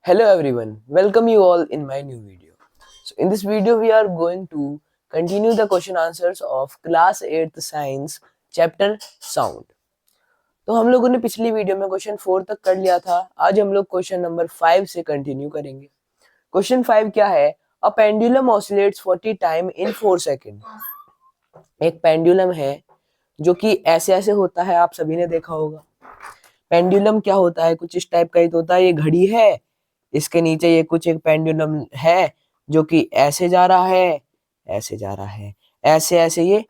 Hello everyone, welcome you all in my new video. So in this video we are going to continue the question answers of class 8th science chapter sound. तो हम लोगों ने पिछली video में question 4 तक कर लिया था. आज हम लोग क्वेश्चन नंबर 5 से कंटिन्यू करेंगे. क्वेश्चन 5 क्या है? A pendulum oscillates 40 time in 4 second. एक पेंडुलम है जो कि ऐसे ऐसे होता है, आप सभी ने देखा होगा. पेंडुलम क्या होता है? कुछ इस टाइप का ही तो होता है. ये घड़ी है, इसके नीचे ये कुछ एक पेंडुलम है जो कि ऐसे जा रहा है, ऐसे जा रहा है, ऐसे ऐसे ये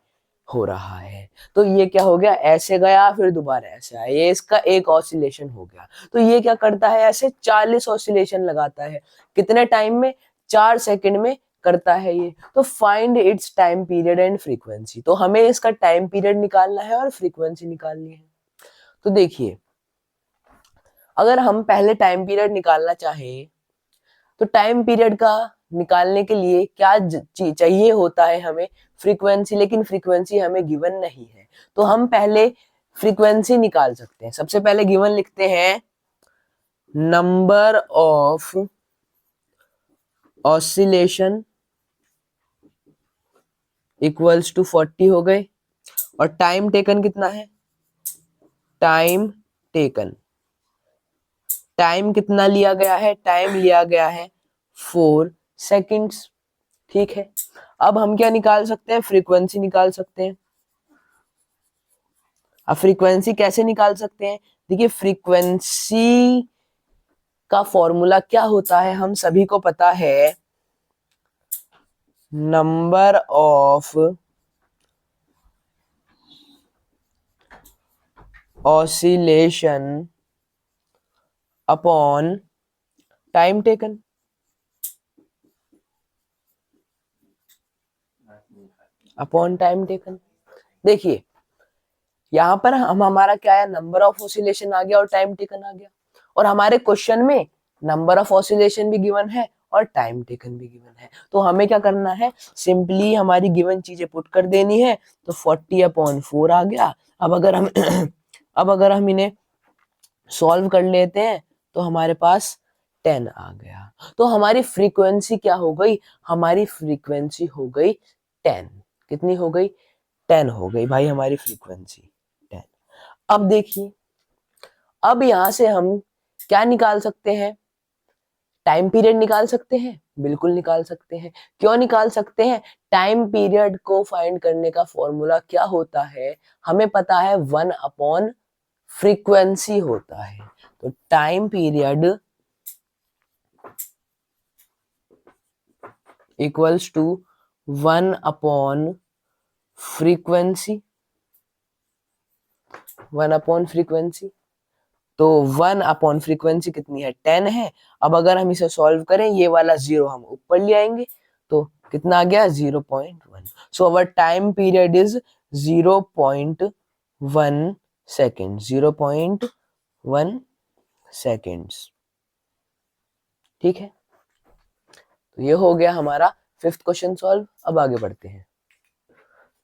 हो रहा है. तो ये क्या हो गया? ऐसे गया फिर दोबारा ऐसे आया, ये इसका एक ऑसिलेशन हो गया. तो ये क्या करता है? ऐसे 40 ऑसिलेशन लगाता है. कितने टाइम में? 4 सेकंड में करता है ये. तो find its time period and frequency. तो हमें इसका टाइम पीरियड निकालना है और फ्रीक्वेंसी निकालनी है. तो देखिए, अगर हम पहले टाइम पीरियड निकालना चाहें तो टाइम पीरियड का निकालने के लिए क्या चाहिए होता है हमें? फ्रीक्वेंसी. लेकिन फ्रीक्वेंसी हमें गिवन नहीं है, तो हम पहले फ्रीक्वेंसी निकाल सकते हैं. सबसे पहले गिवन लिखते हैं number of oscillation equals to 40 हो गए. और टाइम टेकन कितना है? टाइम टेकन, टाइम कितना लिया गया है? टाइम लिया गया है 4 सेकंड्स. ठीक है, अब हम क्या निकाल सकते हैं? फ्रीक्वेंसी निकाल सकते हैं. अब फ्रीक्वेंसी कैसे निकाल सकते हैं? देखिए, फ्रीक्वेंसी का फॉर्मूला क्या होता है हम सभी को पता है. Number of oscillation upon time taken. Upon time taken. देखिए, यहां पर हम हमारा क्या है? नंबर ऑफ ऑसिलेशन आ गया और टाइम टेकन आ गया. और हमारे क्वेश्चन में नंबर ऑफ ऑसिलेशन भी गिवन है और टाइम टेकन भी गिवन है. तो हमें क्या करना है? सिंपली हमारी गिवन चीजें पुट कर देनी है. तो 40/4 आ गया. अब अगर हम अब अगर हम इन्हें सॉल्व कर लेते हैं तो हमारे पास 10 आ गया. तो हमारी फ्रीक्वेंसी क्या हो गई? हमारी फ्रीक्वेंसी हो गई 10. कितनी हो गई? 10 हो गई भाई हमारी फ्रीक्वेंसी 10. अब देखिए, अब यहां से हम क्या निकाल सकते हैं? टाइम पीरियड निकाल सकते हैं. बिल्कुल निकाल सकते हैं. क्यों निकाल सकते हैं? टाइम पीरियड को फाइंड करने का फॉर्मूला क्या होता है? हमें पता है 1 फ्रीक्वेंसी होता है. तो टाइम पीरियड इक्वल्स टू 1/फ्रीक्वेंसी. 1/फ्रीक्वेंसी. तो 1/फ्रीक्वेंसी कितनी है? 10 है. अब अगर हम इसे सॉल्व करें, ये वाला 0 हम ऊपर ले आएंगे तो कितना आ गया? 0.1. So our time period is 0.1 second. 0.1 seconds. ठीक है, तो ये हो गया हमारा 5th क्वेश्चन सॉल्व. अब आगे बढ़ते हैं.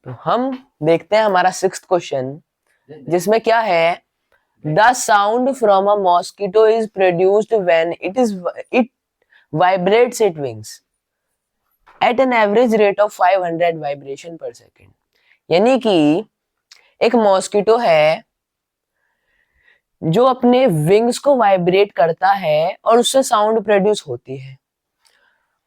तो हम देखते हैं हमारा 6th क्वेश्चन, जिसमें क्या है? The sound from a mosquito is produced when it vibrates its wings at an average rate of 500 vibration per second. यानी कि एक मॉस्किटो है जो अपने विंग्स को वाइब्रेट करता है और उससे साउंड प्रोड्यूस होती है.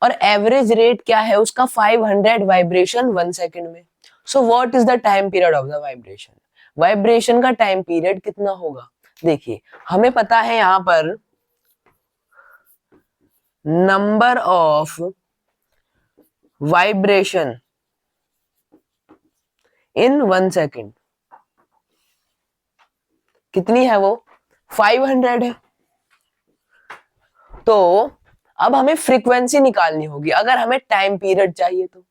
और एवरेज रेट क्या है उसका? 500 वाइब्रेशन 1 सेकेंड में. So what is the time period of the vibration? Vibration का टाइम पीरियड कितना होगा? देखिए, हमें पता है यहां पर number of vibration in 1 second कितनी है? वो 500 है. तो अब हमें फ्रीक्वेंसी निकालनी होगी अगर हमें टाइम पीरियड चाहिए. तो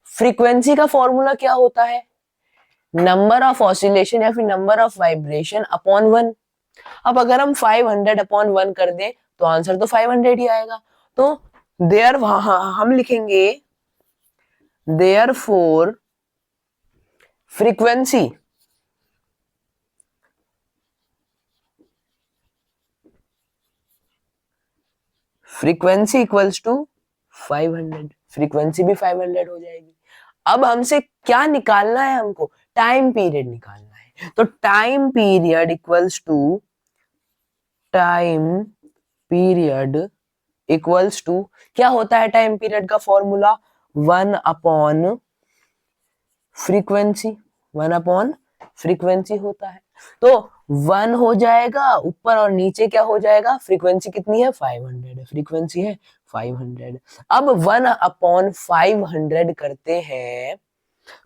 फ्रीक्वेंसी का फॉर्मूला क्या होता है? नंबर ऑफ ऑसिलेशन या फिर नंबर ऑफ वाइब्रेशन अपॉन 1. अब अगर हम 500/1 कर दें तो आंसर तो 500 ही आएगा. तो देयर हम लिखेंगे there four frequency frequency equals to 500, frequency भी 500 हो जाएगी। अब हमसे क्या निकालना है, हमको टाइम पीरियड निकालना है। तो time period equals to time period equals to क्या होता है टाइम पीरियड का formula, 1 upon frequency, 1 upon frequency होता है। तो 1 हो जाएगा ऊपर और नीचे क्या हो जाएगा, फ्रीक्वेंसी कितनी है 500 है, फ्रीक्वेंसी है 500। अब 1 अपॉन 500 करते हैं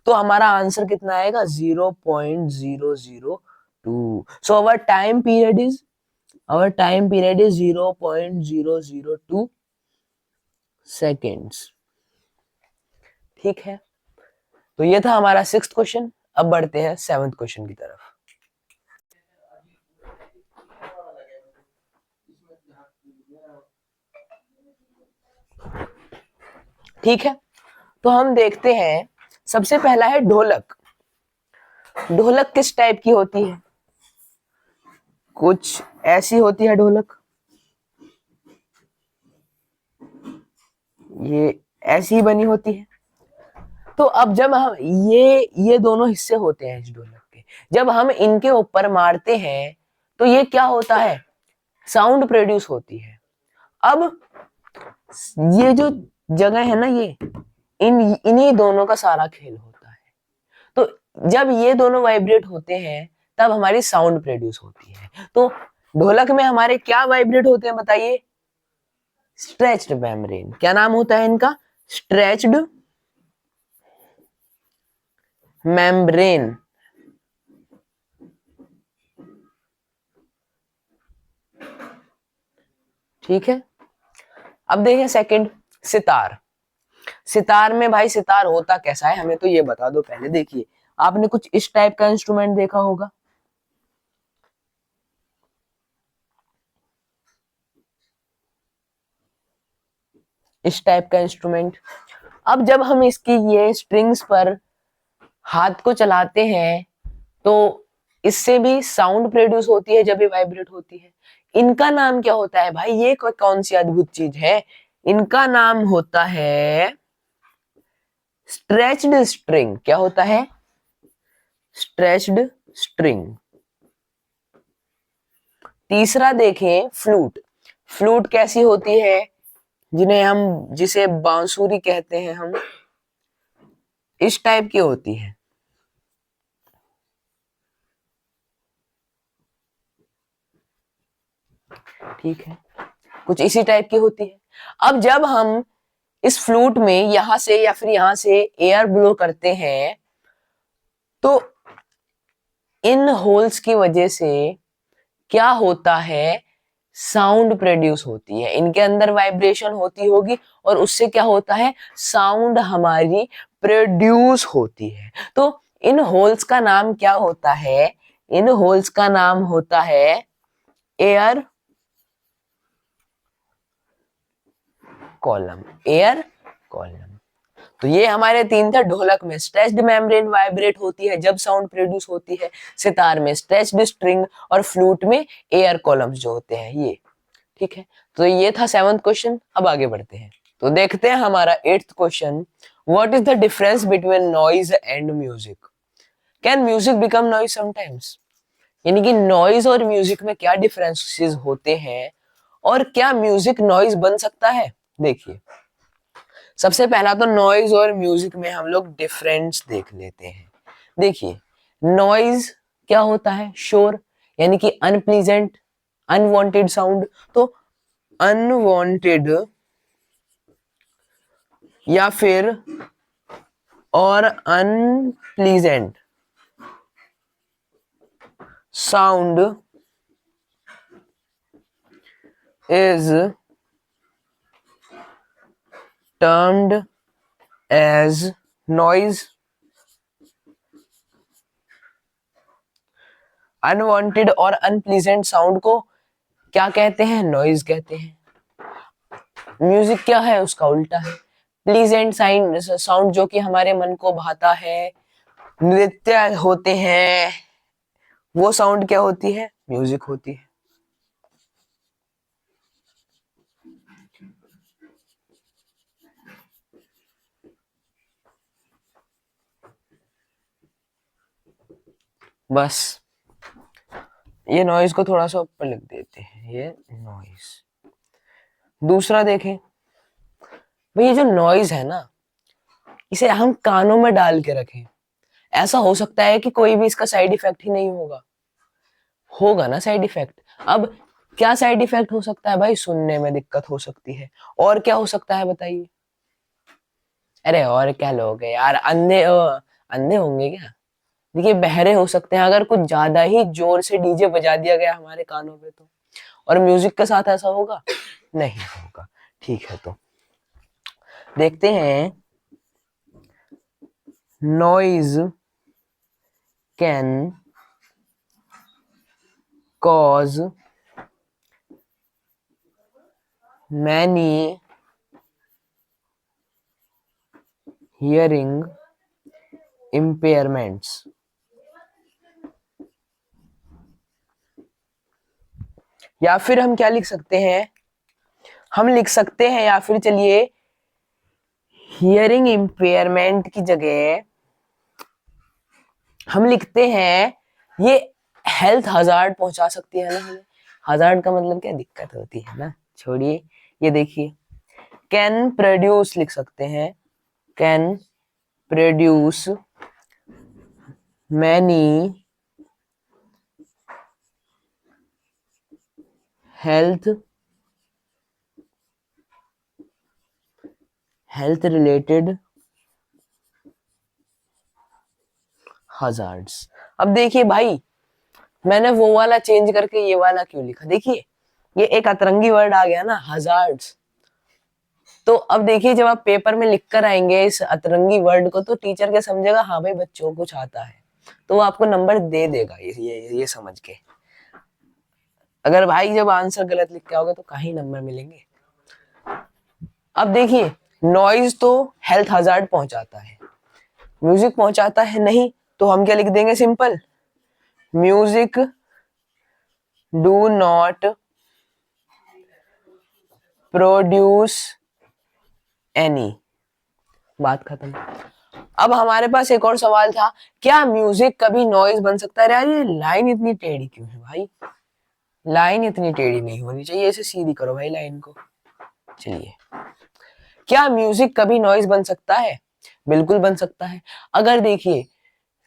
तो हमारा आंसर कितना आएगा 0.002। So our time period is 0.002 seconds. ठीक है, तो ये था हमारा 6th क्वेश्चन। अब बढ़ते हैं 7th क्वेश्चन की तरफ। ठीक है, तो हम देखते हैं सबसे पहला है ढोलक। ढोलक किस टाइप की होती है, कुछ ऐसी होती है ढोलक, ये ऐसी ही बनी होती है। तो अब जब हम ये दोनों हिस्से होते हैं इस ढोलक के, जब हम इनके ऊपर मारते हैं तो ये क्या होता है, साउंड प्रोड्यूस होती है। अब ये जो जगह है ना, ये इन्हीं दोनों का सारा खेल होता है। तो जब ये दोनों वाइब्रेट होते हैं तब हमारी साउंड प्रोड्यूस होती है। तो ढोलक में हमारे क्या वाइब्रेट होते हैं बताइए, स्ट्रेच्ड मेम्ब्रेन। क्या नाम होता है इनका, स्ट्रेच्ड मेम्ब्रेन। ठीक है, अब देखें सेकंड, सितार। सितार में भाई सितार होता कैसा है हमें तो ये बता दो पहले। देखिए, आपने कुछ इस टाइप का इंस्ट्रूमेंट देखा होगा, इस टाइप का इंस्ट्रूमेंट। अब जब हम इसकी ये स्ट्रिंग्स पर हाथ को चलाते हैं तो इससे भी साउंड प्रोड्यूस होती है जब ये वाइब्रेट होती है। इनका नाम क्या होता है भाई, ये कौन सी अद्भुत चीज है, इनका नाम होता है स्ट्रेच्ड स्ट्रिंग। क्या होता है, स्ट्रेच्ड स्ट्रिंग। तीसरा देखें, फ्लूट। फ्लूट कैसी होती है, जिसे बांसुरी कहते हैं हम, इस टाइप की होती है। ठीक है, कुछ इसी टाइप की होती है। अब जब हम इस फ्लूट में यहां से या फिर यहां से एयर ब्लो करते हैं तो इन होल्स की वजह से क्या होता है, साउंड प्रोड्यूस होती है। इनके अंदर वाइब्रेशन होती होगी और उससे क्या होता है, साउंड हमारी प्रोड्यूस होती है। तो इन होल्स का नाम क्या होता है, इन होल्स का नाम होता है एयर कॉलम, एयर कॉलम। तो ये हमारे 3 थे। ढोलक में स्ट्रेच्ड मेम्ब्रेन वाइब्रेट होती है जब साउंड प्रोड्यूस होती है, सितार में स्ट्रेच्ड स्ट्रिंग, और फ्लूट में एयर कॉलम्स जो होते हैं ये। ठीक है, तो ये था 7th क्वेश्चन। अब आगे बढ़ते हैं, तो देखते हैं हमारा 8th question. What is the difference between noise and music, can music become noise sometimes. यानी कि नॉइज और म्यूजिक में क्या डिफरेंसेस होते हैं और क्या म्यूजिक नॉइज बन सकता है। देखिए, सबसे पहला तो नॉइज और म्यूजिक में हम लोग डिफरेंस देख लेते हैं। देखिए, नॉइज क्या होता है, शोर, यानी कि अनप्लीजेंट, अनवांटेड साउंड। तो अनवांटेड या फिर और unpleasant sound is termed as noise। Unwanted और अनप्लीजेंट साउंड को क्या कहते हैं, नॉइज कहते हैं। म्यूजिक क्या है, उसका उल्टा है, प्लीजेंट साउंड जो कि हमारे मन को भाता है, नृत्य होते हैं, वो साउंड क्या होती है, म्यूजिक होती है। बस ये नॉइज को थोड़ा सा ऊपर लिख देते हैं, ये नॉइज। दूसरा देखें भाई, ये जो नॉइज है ना, इसे हम कानों में डाल के रखें, ऐसा हो सकता है कि कोई भी इसका साइड इफेक्ट ही नहीं होगा। होगा ना साइड इफेक्ट। अब क्या साइड इफेक्ट हो सकता है भाई? सुनने में दिक्कत हो सकती है। और क्या हो सकता है बताइए? अरे और क्या लोग हैं यार, अंधे अंधे होंगे क्या? देखिए बहरे हो सकते हैं, अगर कुछ ज्यादा ही जोर से डीजे बजा दिया गया हमारे कानों पे तो। और म्यूजिक के साथ ऐसा होगा? नहीं होगा। ठीक है, तो देखते हैं। Noise can cause many hearing impairments. या फिर हम क्या लिख सकते हैं? हम लिख सकते हैं, या फिर चलिए हियरिंग इम्पेयरमेंट की जगह हम लिखते हैं ये हेल्थ हजार्ड पहुंचा सकती है ना हमें। हजार्ड का मतलब क्या? दिक्कत होती है ना। छोड़िए, ये देखिए, कैन प्रोड्यूस लिख सकते हैं, can produce many health health related hazards. अब देखिए भाई, मैंने वो वाला चेंज करके ये वाला क्यों लिखा? देखिए ये एक अतरंगी वर्ड आ गया ना, हजार्ड्स। तो अब देखिए, जब आप पेपर में लिख कर आएंगे इस अतरंगी वर्ड को, तो टीचर क्या समझेगा? हाँ भाई बच्चों को कुछ आता है, तो वो आपको नंबर दे देगा ये समझ के। अगर भाई जब आंसर गलत लिख के आओगे तो कहीं नंबर मिलेंगे। अब देखिए, नॉइज तो हेल्थ हजार्ड पहुंचाता है, म्यूजिक पहुंचाता है नहीं, तो हम क्या लिख देंगे? Simple, music do not produce any. बात खत्म। अब हमारे पास एक और सवाल था, क्या म्यूजिक कभी नॉइज बन सकता है? यार ये लाइन इतनी टेढ़ी क्यों है भाई? लाइन इतनी टेढ़ी नहीं होनी चाहिए, इसे सीधी करो भाई लाइन को। चलिए, क्या म्यूजिक कभी नॉइज बन सकता है? बिल्कुल बन सकता है। अगर देखिए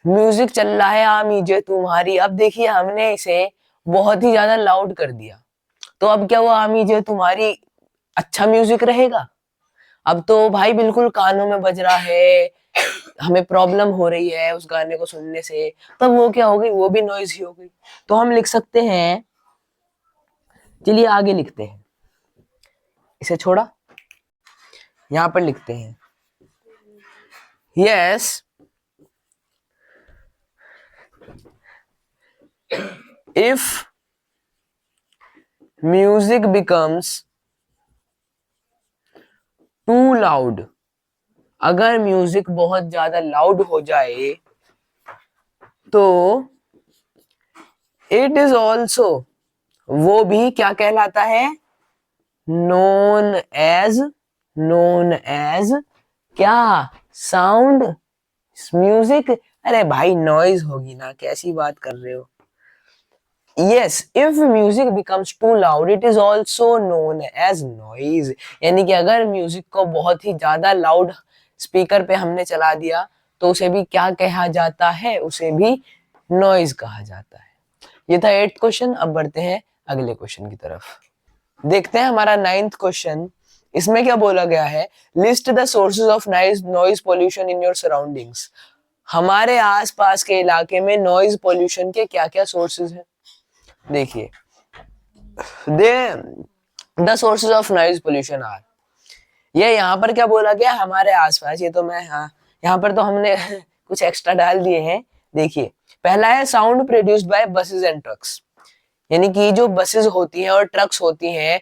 म्यूजिक चल रहा है आमी जे तुम्हारी, अब देखिए हमने इसे बहुत ही ज्यादा लाउड कर दिया, तो अब क्या हुआ? आमी जे तुम्हारी अच्छा म्यूजिक रहेगा? अब तो भाई बिल्कुल कानों में बज रहा है, हमें प्रॉब्लम हो रही है उस गाने को सुनने से, तब वो क्या हो गई? वो भी नॉइज ही हो गई। तो हम लिख सकते हैं, चलिए आगे लिखते हैं, इसे छोड़ा, यहां पर लिखते हैं, yes if music becomes too loud, अगर म्यूजिक बहुत ज्यादा लाउड हो जाए तो इट इज ऑल्सो, वो भी क्या कहलाता है? नोन एज, नोन एज क्या? Sound music. अरे भाई नॉइज होगी ना, कैसी बात कर रहे हो? Yes, if music becomes too loud it is also known as noise. यानी कि अगर म्यूजिक को बहुत ही ज्यादा लाउड स्पीकर पे हमने चला दिया तो उसे भी क्या कहा जाता है? उसे भी नॉइज कहा जाता है। ये था 8th क्वेश्चन। अब बढ़ते हैं अगले क्वेश्चन की तरफ। देखते हैं हमारा 9th क्वेश्चन। इसमें क्या बोला गया है? List the sources of noise pollution in your surroundings. हमारे आसपास के इलाके में नॉइज पोल्यूशन के क्या क्या सोर्सेज हैं? देखिए, the sources of noise pollution are, ये यहाँ पर क्या बोला गया? हमारे आसपास। ये तो मैं, हाँ यहाँ पर तो हमने कुछ एक्स्ट्रा डाल दिए हैं। देखिए, पहला है sound produced by buses and trucks, यानी कि जो बसेस होती हैं और ट्रक्स होती हैं,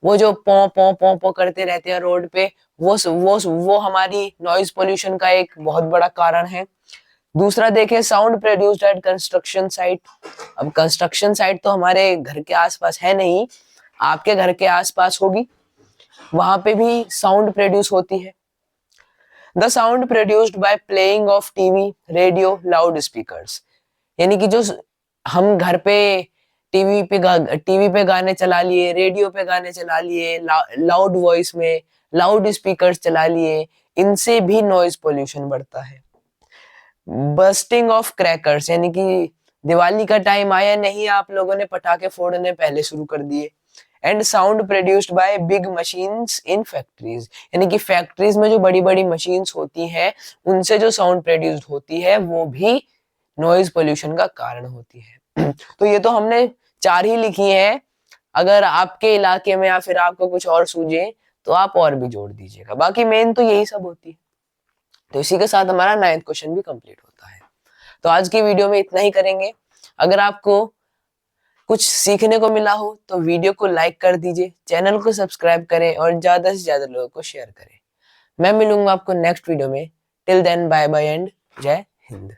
वो जो पौ पौ पौ पौ करते रहते हैं रोड पे, वो हमारी नॉइज पोल्यूशन का एक बहुत बड़ा कारण है। दूसरा देखें, sound produced at construction site. अब कंस्ट्रक्शन साइट तो हमारे घर के आसपास है नहीं, आपके घर के आसपास होगी। वहां पे भी साउंड प्रोड्यूस होती है। The sound produced by playing of TV, radio, loud speakers, यानी कि जो हम घर पे टीवी पे गाने चला लिए, रेडियो पे गाने चला लिए, लाउड वॉइस में लाउड स्पीकर्स चला लिए, इनसे भी नॉइज पोल्यूशन बढ़ता है। बर्स्टिंग ऑफ क्रैकर्स, यानी कि दिवाली का टाइम आया नहीं, आप लोगों ने पटाखे फोड़ने पहले शुरू कर दिए। And sound produced by big machines in factories, यानी कि फैक्ट्रीज में जो बड़ी बड़ी मशीन्स होती हैं उनसे जो साउंड प्रोड्यूस्ड होती है वो भी नॉइज पोल्यूशन का कारण होती है। तो ये तो हमने 4 ही लिखी हैं। अगर आपके इलाके में या फिर आपको कुछ और सूझे तो आप और भी जोड़ दीजिएगा, बाकी मेन तो यही सब होती है। तो इसी के साथ हमारा 9th क्वेश्चन भी कंप्लीट होता है। तो आज की वीडियो में इतना ही करेंगे। अगर आपको कुछ सीखने को मिला हो तो वीडियो को लाइक कर दीजिए, चैनल को सब्सक्राइब करें और ज्यादा से ज्यादा लोगों को शेयर करें। मैं मिलूंगा आपको नेक्स्ट वीडियो में। Till then bye bye and जय हिंद।